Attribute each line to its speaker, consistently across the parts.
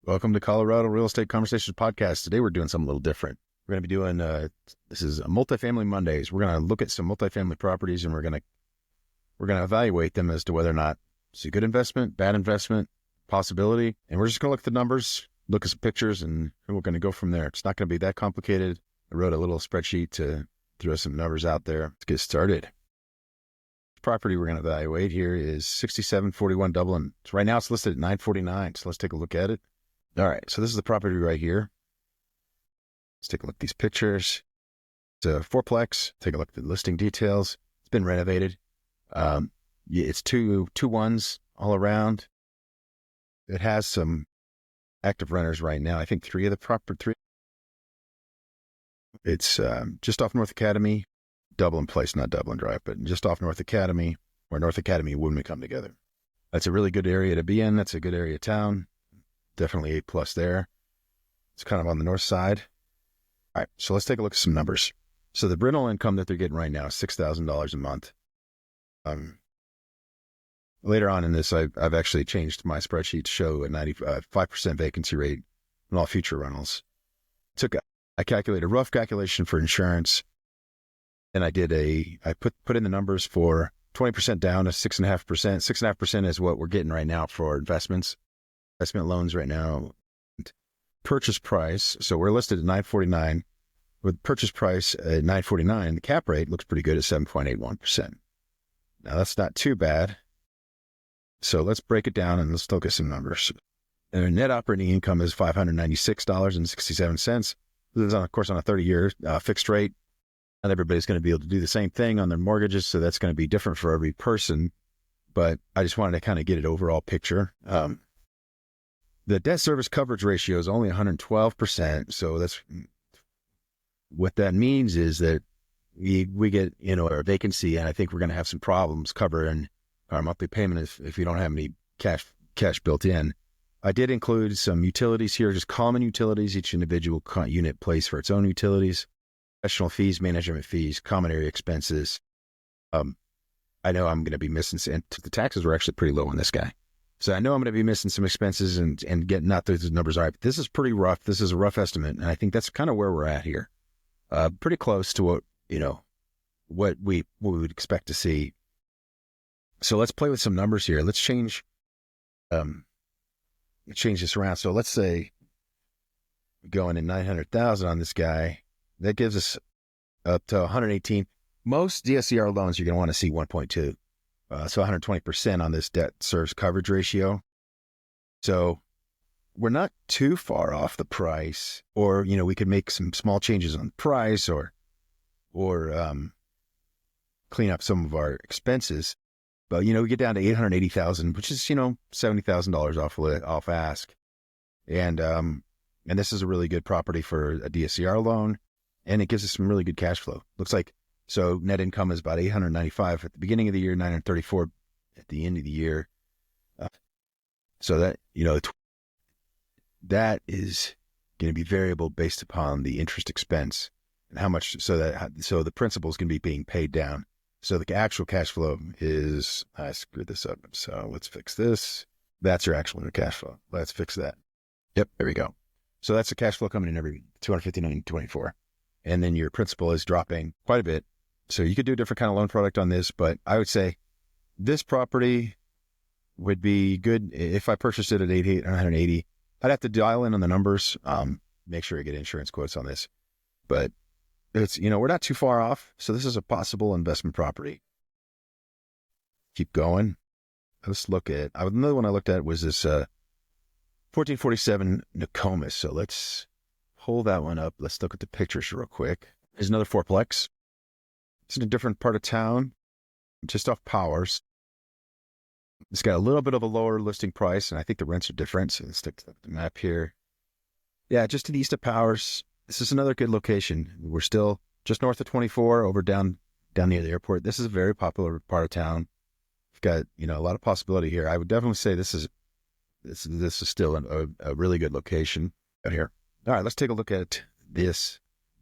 Speaker 1: Welcome to Colorado Real Estate Conversations Podcast. Today we're doing something a little different. We're going to be doing, this is multifamily Mondays. We're going to look at some multifamily properties and we're going to evaluate them as to whether or not it's a good investment, bad investment, possibility. And we're just going to look at the numbers, look at some pictures, and we're going to go from there. It's not going to be that complicated. I wrote a little spreadsheet to throw some numbers out there. Let's get started. The property we're going to evaluate here is 6741 Dublin. So right now it's listed at 949. So let's take a look at it. All right, so this is the property right here. Let's take a look at these pictures. It's a fourplex. Take a look at the listing details. It's been renovated. It's two ones all around. It has some active renters right now. I think three. It's just off North Academy, Dublin Place, not Dublin Drive, but just off North Academy, where North Academy and Woodman come together. That's a really good area to be in. That's a good area of town. Definitely A+ there. It's kind of on the north side. All right, so let's take a look at some numbers. So the rental income that they're getting right now is $6,000 a month. Later on in this, I've actually changed my spreadsheet to show a 95% vacancy rate on all future rentals. I calculated a rough calculation for insurance, and I put in the numbers for 20% down to 6.5%. 6.5% is what we're getting right now for investment loans right now. Purchase price, so we're listed at 949 with purchase price at 949. The cap rate looks pretty good at 7.81%. Now that's not too bad. So let's break it down and let's look at some numbers. Their net operating income is $596.67. This is, of course, on a 30-year fixed rate. Not everybody's going to be able to do the same thing on their mortgages, so that's going to be different for every person. But I just wanted to kind of get an overall picture. The debt service coverage ratio is only 112%. So that's what that means is that we get, our vacancy, and I think we're going to have some problems covering our monthly payment if you don't have any cash built in. I did include some utilities here, just common utilities. Each individual unit pays for its own utilities, professional fees, management fees, common area expenses. I know I'm going to be missing, and the taxes were actually pretty low on this guy. So I know I'm going to be missing some expenses and getting not those numbers. All right, but this is pretty rough. This is a rough estimate. And I think that's kind of where we're at here. Pretty close to what we would expect to see. So let's play with some numbers here. Let's change this around. So let's say going in 900,000 on this guy, that gives us up to 118. Most DSCR loans, you're going to want to see 1.2. So 120% on this debt service coverage ratio. So we're not too far off the price, or, we could make some small changes on the price or clean up some of our expenses. But, we get down to 880,000, which is, $70,000 off ask. And this is a really good property for a DSCR loan, and it gives us some really good cash flow. Looks like, so net income is about 895 at the beginning of the year, 934 at the end of the year. So that, that is going to be variable based upon the interest expense and how much, so the principal is going to be being paid down. So the actual cash flow is, I screwed this up. So let's fix this. That's your actual cash flow. Let's fix that. Yep, there we go. So that's the cash flow coming in every $259.24. And then your principal is dropping quite a bit. So you could do a different kind of loan product on this, but I would say this property would be good if I purchased it at 180. I'd have to dial in on the numbers, make sure I get insurance quotes on this. But it's, we're not too far off. So this is a possible investment property. Keep going. Let's look at, another one I looked at was this 1447 Nokomis. So let's pull that one up. Let's look at the pictures real quick. There's another fourplex. It's in a different part of town, just off Powers. It's got a little bit of a lower listing price, and I think the rents are different. So let's stick to the map here. Yeah, just to the east of Powers. This is another good location. We're still just north of 24, over down near the airport. This is a very popular part of town. We've got, a lot of possibility here. I would definitely say this is still a really good location out here. All right, let's take a look at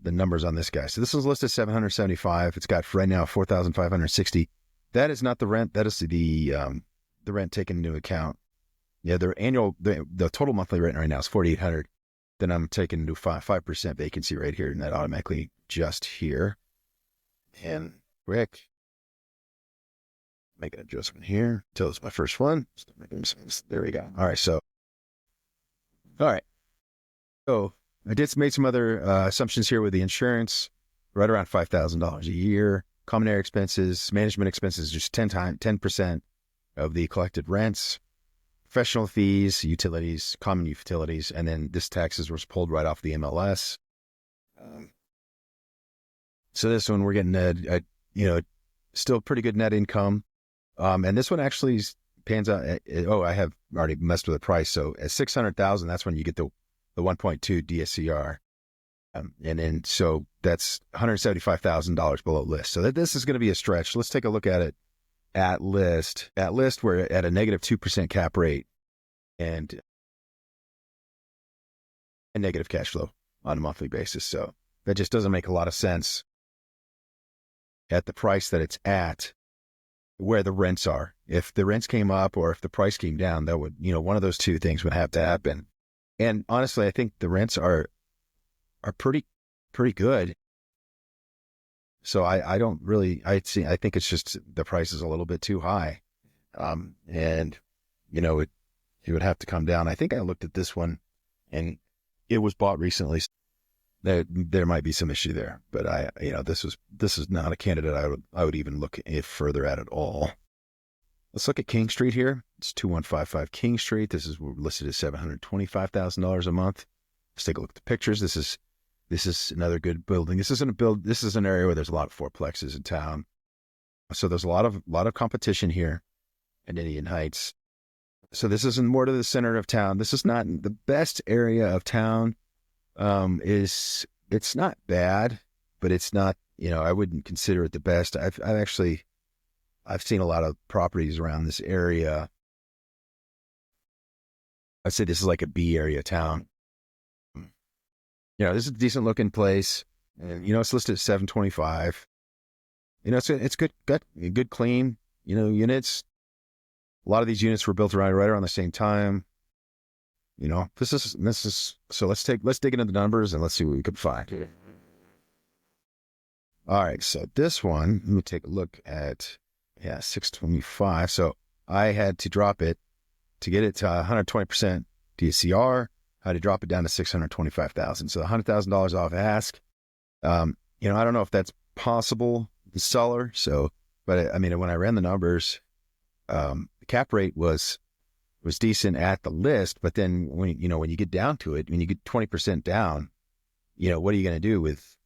Speaker 1: the numbers on this guy. So this is listed 775. It's got right now 4,560. That is not the rent. That is the rent taken into account Yeah, their annual, the total monthly rent right now is 4,800. Then I'm taking into 5% vacancy right here, and that automatically just here. And quick, make an adjustment here until it's my first one. There we go. All right, so I made some other assumptions here with the insurance, right around $5,000 a year. Common area expenses, management expenses, just 10% of the collected rents. Professional fees, utilities, common utilities, and then this taxes was pulled right off the MLS. So this one we're getting still pretty good net income. And this one actually pans out. I have already messed with the price. So at 600,000, that's when you get the 1.2 DSCR. And then so that's $175,000 below list. So this is going to be a stretch. Let's take a look at it at list. At list, we're at a negative 2% cap rate and a negative cash flow on a monthly basis. So that just doesn't make a lot of sense at the price that it's at, where the rents are. If the rents came up or if the price came down, that would, one of those two things would have to happen. And honestly, I think the rents are pretty good. So I think it's just the price is a little bit too high. And it would have to come down. I think I looked at this one and it was bought recently. There might be some issue there, but this is not a candidate I would even look further at all. Let's look at King Street here. It's 2155 King Street. We're listed as $725,000 a month. Let's take a look at the pictures. This is another good building. This is an area where there's a lot of fourplexes in town. So there's a lot of competition here in Indian Heights. So this is more to the center of town. This is not the best area of town. It's not bad, but it's not, I wouldn't consider it the best. I've seen a lot of properties around this area. I'd say this is like a B area town. This is a decent looking place, and it's listed at 725. It's good clean, units. A lot of these units were built right around the same time. This is so let's dig into the numbers and let's see what we can find. All right, so this one, let me take a look at 625. So I had to drop it to get it to 120% DSCR. I had to drop it down to 625,000. So $100,000 off ask. I don't know if that's possible, the seller. So, but when I ran the numbers, the cap rate was decent at the list, but then when you get down to it, when you get 20% down, what are you going to do with,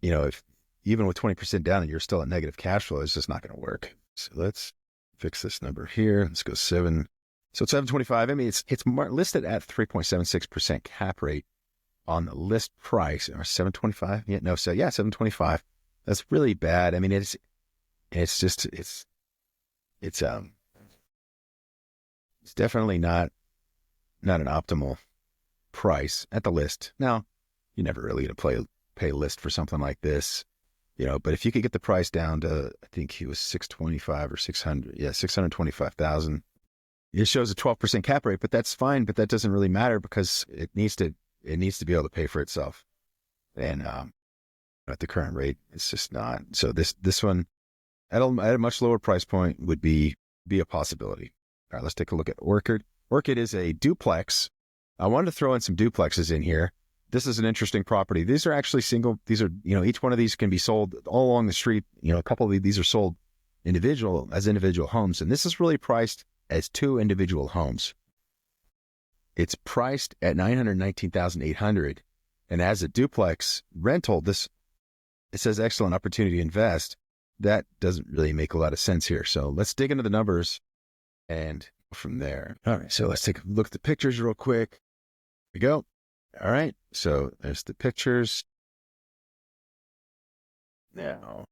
Speaker 1: if even with 20% down and you're still at negative cash flow, it's just not going to work. So let's fix this number here. Let's go 7. So it's 725. It's listed at 3.76% cap rate on the list price, or 725. Yeah, no. So 725. That's really bad. It's definitely not an optimal price at the list. Now, you're never really going to pay list for something like this, but if you could get the price down to, I think he was 625 or 600, 625,000, it shows a 12% cap rate, but that's fine. But that doesn't really matter because it needs to be able to pay for itself. And at the current rate, it's just not. So this one at a much lower price point would be a possibility. All right, let's take a look at Orchid. Orchid is a duplex. I wanted to throw in some duplexes in here. This is an interesting property. These are actually single. These are, each one of these can be sold all along the street. A couple of these are sold as individual homes. And this is really priced as 2 individual homes. It's priced at $919,800. And as a duplex rental, it says excellent opportunity to invest. That doesn't really make a lot of sense here. So let's dig into the numbers and go from there. All right, so let's take a look at the pictures real quick. Here we go. All right, so there's the pictures. Now,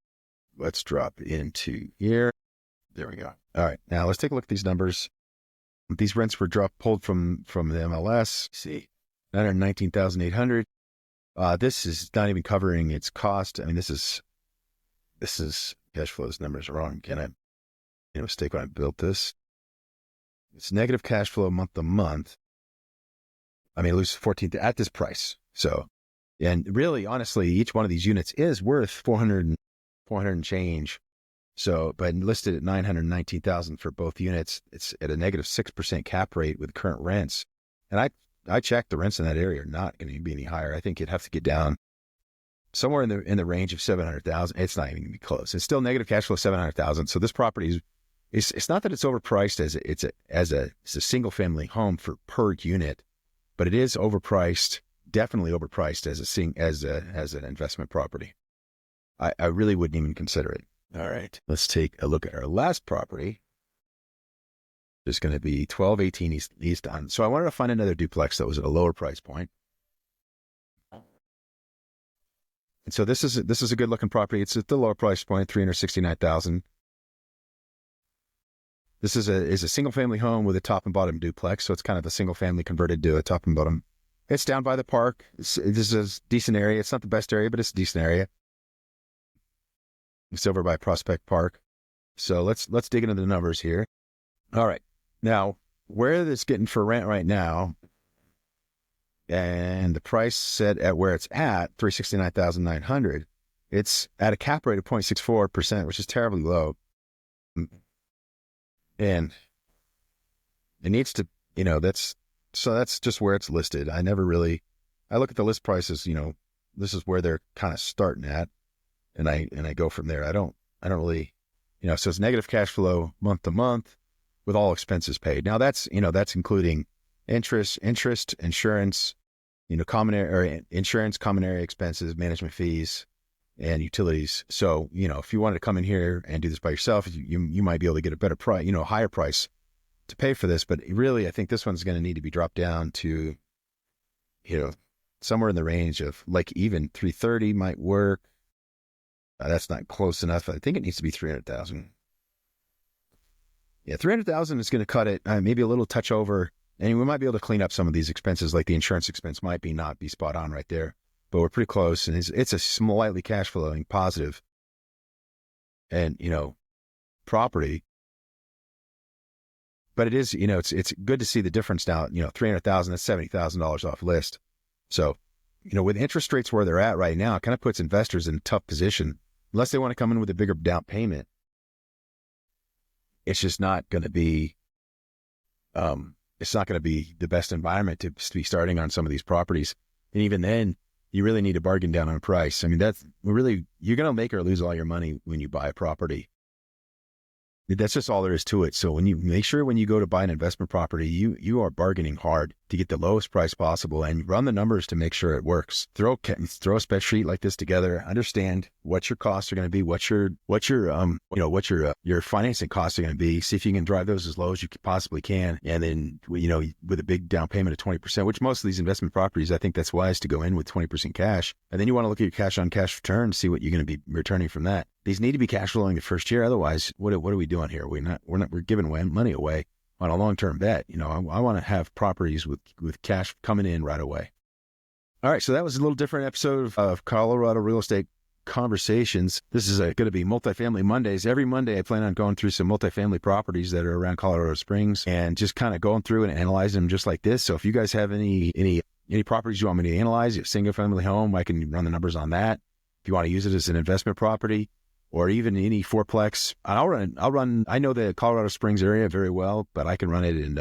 Speaker 1: let's drop into here. There we go. All right, now let's take a look at these numbers. These rents were pulled from the MLS. See, $919,800. This is not even covering its cost. This is cash flows numbers are wrong. Can I made a mistake when I built this? It's negative cash flow month to month. I mean, lose 14 at this price. So, and really, honestly, each one of these units is worth 400 and change. So, but listed at 919,000 for both units. It's at a negative 6% cap rate with current rents. And I checked, the rents in that area are not going to be any higher. I think you'd have to get down somewhere in the range of 700,000. It's not even going to be close. It's still negative cash flow 700,000. So this property it's not that it's overpriced as a single family home per unit, but it is overpriced, definitely overpriced as an investment property. I really wouldn't even consider it. All right, let's take a look at our last property. It's going to be 1218 East on. So I wanted to find another duplex that was at a lower price point. And so this is a good looking property. It's at the lower price point, 369,000. This is a single family home with a top and bottom duplex. So it's kind of a single family converted to a top and bottom. It's down by the park. This is a decent area. It's not the best area, but it's a decent area. It's over by Prospect Park. So let's dig into the numbers here. All right. Now, where it's getting for rent right now, and the price set at where it's at, $369,900, it's at a cap rate of 0.64%, which is terribly low. And it needs to, that's just where it's listed. I look at the list prices, this is where they're kind of starting at. And I go from there. I don't really, so it's negative cash flow month to month with all expenses paid. Now that's including interest, insurance, insurance, common area expenses, management fees, and utilities. So, if you wanted to come in here and do this by yourself, you might be able to get a better price, higher price to pay for this. But really, I think this one's going to need to be dropped down to, somewhere in the range of like even 330 might work. That's not close enough. I think it needs to be 300,000. Yeah, 300,000 is going to cut it. Maybe a little touch over, and we might be able to clean up some of these expenses. Like the insurance expense might not be spot on right there, but we're pretty close. And it's a slightly cash flowing positive, and property. But it is, it's good to see the difference now. 300,000, that's $70,000 off list. So, with interest rates where they're at right now, it kind of puts investors in a tough position. Unless they want to come in with a bigger down payment, it's just not going to be, the best environment to be starting on some of these properties. And even then, you really need to bargain down on a price. I mean, you're going to make or lose all your money when you buy a property. That's just all there is to it. So when you go to buy an investment property, you are bargaining hard to get the lowest price possible and run the numbers to make sure it works. Throw a spreadsheet like this together, understand what your costs are going to be, what your financing costs are going to be. See if you can drive those as low as you possibly can. And then, with a big down payment of 20%, which most of these investment properties, I think that's wise to go in with 20% cash. And then you want to look at your cash on cash return, see what you're going to be returning from that. These need to be cash flowing the first year. Otherwise, what are we doing here? We're giving money away on a long-term bet. I want to have properties with cash coming in right away. All right. So that was a little different episode of Colorado Real Estate Conversations. This is going to be Multifamily Mondays. Every Monday, I plan on going through some multifamily properties that are around Colorado Springs and just kind of going through and analyzing them just like this. So if you guys have any properties you want me to analyze, a single family home, I can run the numbers on that. If you want to use it as an investment property, or even any fourplex, I'll run. I know the Colorado Springs area very well, but I can run it in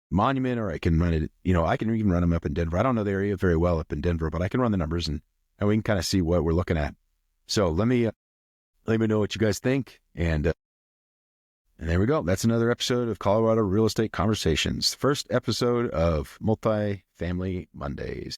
Speaker 1: Monument, or I can run it, I can even run them up in Denver. I don't know the area very well up in Denver, but I can run the numbers and we can kind of see what we're looking at. So let me know what you guys think. And there we go. That's another episode of Colorado Real Estate Conversations. First episode of Multifamily Mondays.